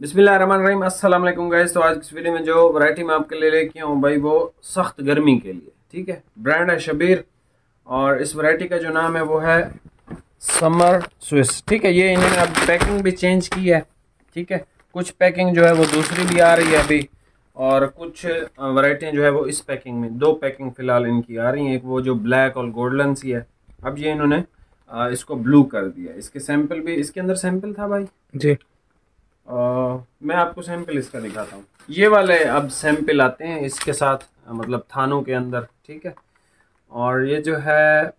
बिस्मिल्लाहिर्रहमानिर्रहीम। अस्सलाम वालेकुम गाइस। तो आज की इस वीडियो में जो वैरायटी मैं आपके लिए लेके आऊँ भाई, वो सख्त गर्मी के लिए, ठीक है। ब्रांड है शबीर और इस वैरायटी का जो नाम है वो है समर स्विस, ठीक है। ये इन्होंने अब पैकिंग भी चेंज की है, ठीक है। कुछ पैकिंग जो है वो दूसरी भी आ रही है अभी, और कुछ वैरायटियाँ जो है वो इस पैकिंग में, दो पैकिंग फ़िलहाल इनकी आ रही हैं। एक वो जो ब्लैक और गोल्डन सी है, अब ये इन्होंने इसको ब्लू कर दिया। इसके सैंपल भी, इसके अंदर सैंपल था भाई जी। मैं आपको सैंपल इसका दिखाता हूँ। ये वाले अब सैंपल आते हैं इसके साथ, मतलब थानों के अंदर, ठीक है। और ये जो है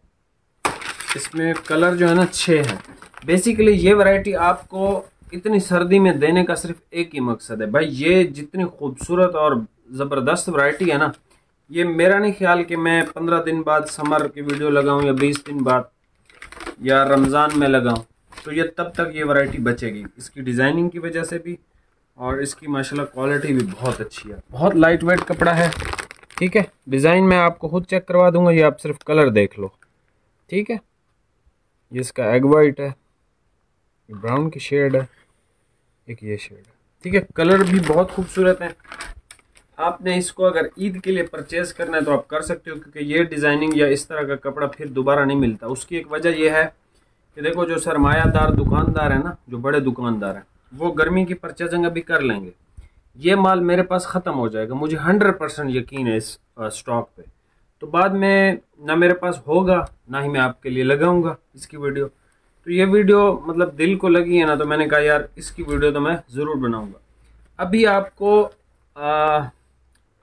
इसमें कलर जो है ना 6 है। बेसिकली ये वैरायटी आपको इतनी सर्दी में देने का सिर्फ एक ही मकसद है भाई। ये जितनी खूबसूरत और ज़बरदस्त वैरायटी है ना, ये मेरा नहीं ख्याल कि मैं 15 दिन बाद समर की वीडियो लगाऊं या 20 दिन बाद या रमज़ान में लगाऊं, तो ये तब तक ये वैरायटी बचेगी। इसकी डिज़ाइनिंग की वजह से भी, और इसकी माशाल्लाह क्वालिटी भी बहुत अच्छी है। बहुत लाइट वेट कपड़ा है, ठीक है। डिज़ाइन मैं आपको खुद चेक करवा दूंगा, ये आप सिर्फ कलर देख लो, ठीक है। ये इसका एग वाइट है, ब्राउन की शेड है, एक ये शेड है, ठीक है। कलर भी बहुत खूबसूरत है। आपने इसको अगर ईद के लिए परचेज़ करना है तो आप कर सकते हो, क्योंकि ये डिज़ाइनिंग या इस तरह का कपड़ा फिर दोबारा नहीं मिलता। उसकी एक वजह यह है कि देखो, जो सरमायादार दुकानदार है ना, जो बड़े दुकानदार हैं, वो गर्मी की परचेजिंग अभी कर लेंगे। ये माल मेरे पास ख़त्म हो जाएगा, मुझे 100% यकीन है इस स्टॉक पे। तो बाद में ना मेरे पास होगा, ना ही मैं आपके लिए लगाऊंगा इसकी वीडियो। तो ये वीडियो मतलब दिल को लगी है ना, तो मैंने कहा यार इसकी वीडियो तो मैं ज़रूर बनाऊँगा। अभी आपको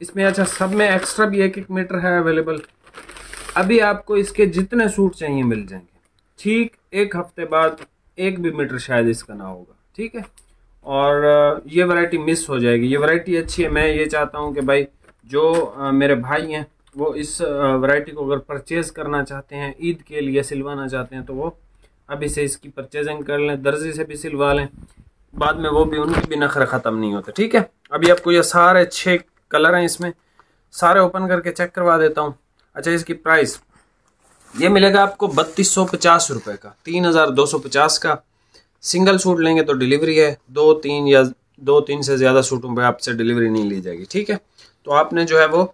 इसमें, अच्छा, सब में एक्स्ट्रा भी 1-1 मीटर है अवेलेबल। अभी आपको इसके जितने सूट चाहिए मिल जाएंगे, ठीक। एक हफ्ते बाद 1 भी मीटर शायद इसका ना होगा, ठीक है। और ये वैरायटी मिस हो जाएगी। ये वैरायटी अच्छी है। मैं ये चाहता हूँ कि भाई जो मेरे भाई हैं वो इस वैरायटी को अगर परचेज़ करना चाहते हैं, ईद के लिए सिलवाना चाहते हैं, तो वो अभी से इसकी परचेजिंग कर लें, दर्जी से भी सिलवा लें। बाद में वो भी, उनकी भी नखरे ख़त्म नहीं होते, ठीक है। अभी आपको ये सारे 6 कलर हैं, इसमें सारे ओपन करके चेक करवा देता हूँ। अच्छा, इसकी प्राइस ये मिलेगा आपको 3250 रुपये का, 3250 का। सिंगल सूट लेंगे तो डिलीवरी है, 2-3 या 2-3 से ज़्यादा सूटों पे आपसे डिलीवरी नहीं ली जाएगी, ठीक है। तो आपने जो है वो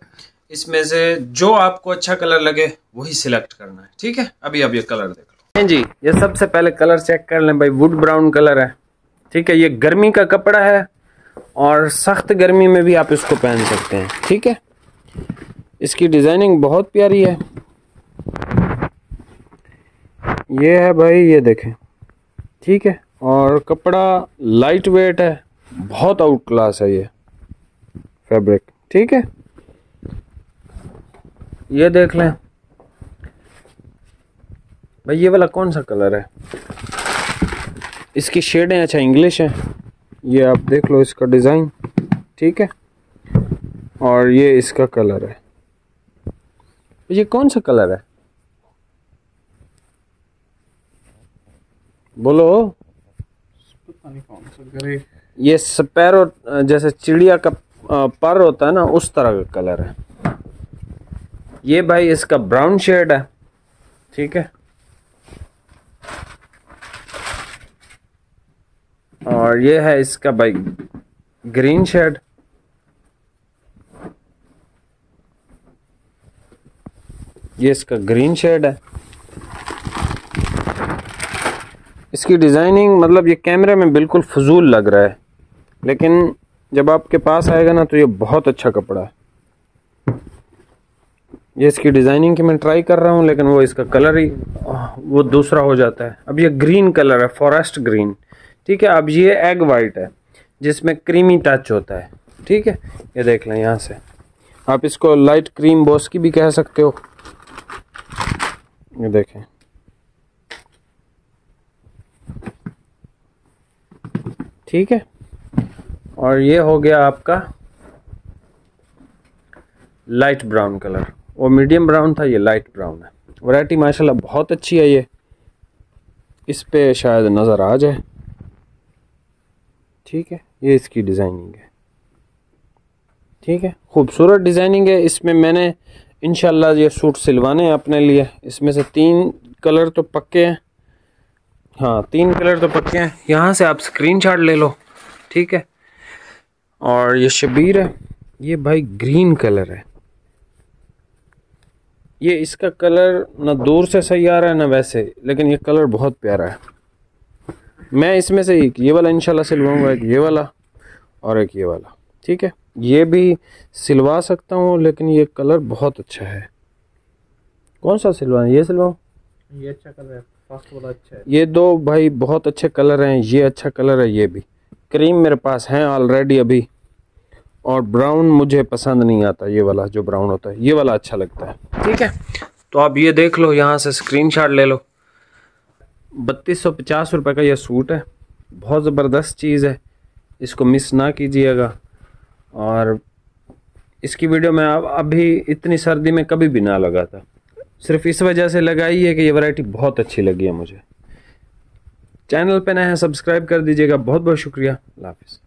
इसमें से जो आपको अच्छा कलर लगे वही सिलेक्ट करना है, ठीक है। अभी आप ये कलर देख लो जी। ये सबसे पहले कलर चेक कर लें भाई, वुड ब्राउन कलर है, ठीक है। ये गर्मी का कपड़ा है और सख्त गर्मी में भी आप इसको पहन सकते हैं, ठीक है। इसकी डिज़ाइनिंग बहुत प्यारी है। ये है भाई, ये देखें, ठीक है। और कपड़ा लाइट वेट है, बहुत आउट क्लास है ये फैब्रिक, ठीक है। ये देख लें भाई, ये वाला कौन सा कलर है? इसकी शेडें अच्छा इंग्लिश है। ये आप देख लो इसका डिज़ाइन, ठीक है। और ये इसका कलर है। ये कौन सा कलर है बोलो? पता नहीं कौन सा। ये स्पैरो, जैसे चिड़िया का पर होता है ना, उस तरह का कलर है ये भाई। इसका ब्राउन शेड है, ठीक है। और ये है इसका भाई ग्रीन शेड। ये इसका ग्रीन शेड है। इसकी डिज़ाइनिंग मतलब ये कैमरे में बिल्कुल फजूल लग रहा है, लेकिन जब आपके पास आएगा ना तो ये बहुत अच्छा कपड़ा है। ये इसकी डिज़ाइनिंग की मैं ट्राई कर रहा हूँ, लेकिन वो इसका कलर ही वो दूसरा हो जाता है। अब ये ग्रीन कलर है, फॉरेस्ट ग्रीन, ठीक है। अब ये एग वाइट है जिसमें क्रीमी टच होता है, ठीक है। ये देख लें, यहाँ से आप इसको लाइट क्रीम बोस्की भी कह सकते हो। ये देखें, ठीक है। और ये हो गया आपका लाइट ब्राउन कलर। वो मीडियम ब्राउन था, ये लाइट ब्राउन है। वैरायटी माशाल्लाह बहुत अच्छी है। ये इस पे शायद नज़र आ जाए, ठीक है। ये इसकी डिज़ाइनिंग है, ठीक है। खूबसूरत डिज़ाइनिंग है। इसमें मैंने इंशाल्लाह ये सूट सिलवाने हैं अपने लिए। इसमें से 3 कलर तो पक्के हैं, हाँ 3 कलर तो पक्के हैं। यहाँ से आप स्क्रीनशॉट ले लो, ठीक है। और ये शबीर है, ये भाई ग्रीन कलर है। ये इसका कलर ना दूर से सही आ रहा है ना वैसे, लेकिन ये कलर बहुत प्यारा है। मैं इसमें से एक ये वाला इंशाल्लाह सिलवाऊंगा, एक ये वाला और एक ये वाला, ठीक है। ये भी सिलवा सकता हूँ, लेकिन ये कलर बहुत अच्छा है। कौन सा सिलवाएं, ये सिलवाऊँ? ये अच्छा कलर है, फर्स्ट वाला अच्छा है। ये दो भाई बहुत अच्छे कलर हैं, ये अच्छा कलर है, ये भी। क्रीम मेरे पास हैं ऑलरेडी अभी, और ब्राउन मुझे पसंद नहीं आता, ये वाला जो ब्राउन होता है, ये वाला अच्छा लगता है, ठीक है। तो आप ये देख लो, यहाँ से स्क्रीनशॉट ले लो। 3250 रुपये का ये सूट है, बहुत ज़बरदस्त चीज़ है, इसको मिस ना कीजिएगा। और इसकी वीडियो मैं अभी इतनी सर्दी में कभी भी ना लगाता, सिर्फ इस वजह से लगाई है कि ये वैरायटी बहुत अच्छी लगी है मुझे। चैनल पे नए हैं, सब्सक्राइब कर दीजिएगा। बहुत बहुत शुक्रिया। अल्लाह हाफ़िज़।